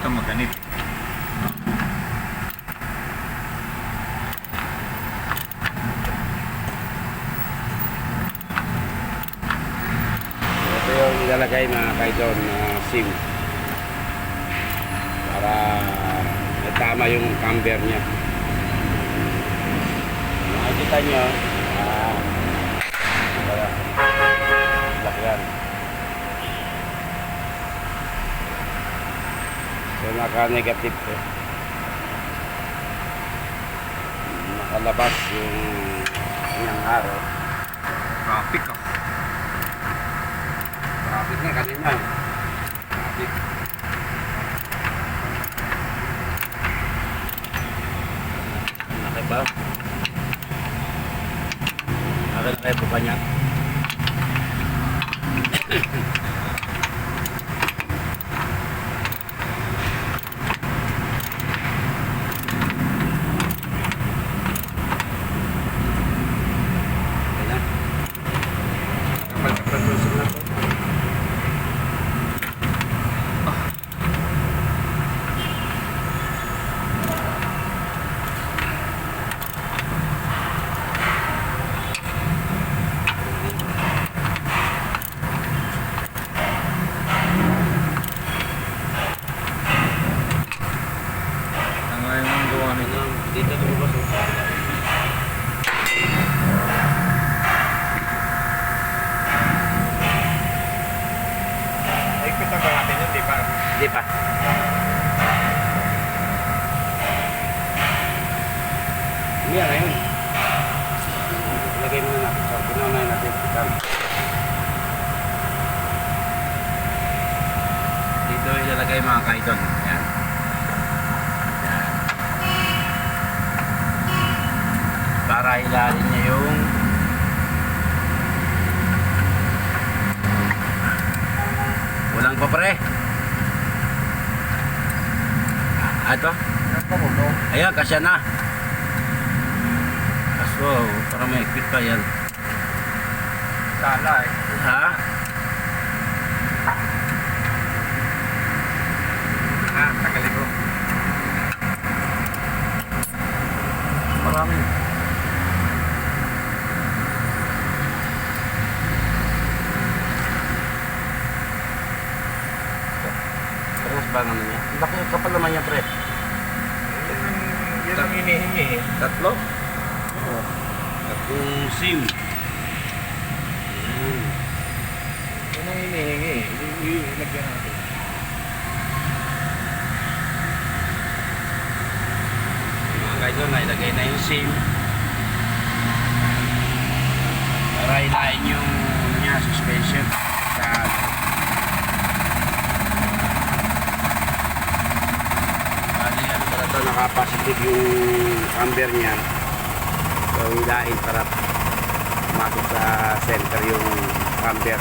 kang maganit. Ito yung ilalagay mga kaidol na SIM para tama yung camber niya. Makikita nyo lakyan. So naka-negative to. Nakalabas yung kanyang araw. Traffic ah. Traffic na kanina. Traffic. Laki ba? Laki na kayo po kanya. Dito lumabas oh. Ikot ang natin yun, di pa? Di pa. Hindi na yun. Lagay muna natin. So, pinunay natin. Dito ilalagay mga kaidol. Yan. Para ilalim niya yung walang pa pre. Ato? Ayan, kasya na. Kaso, parang may ikit pa yan. Sala eh. Ha? Tagalin ko. Marami. Ba naman niya? Laki yung kapal naman niya, pre. Yan ang hinihingi eh. Tatlo? Oo. Tatlong SIM. Yan ang hinihingi eh. Ilagyan natin. Mga kaidol na ilagay na yung SIM. Para ilain yung niya, suspension. Sa naka-positive yung camber niya, so hilain para umakit sa center yung camber.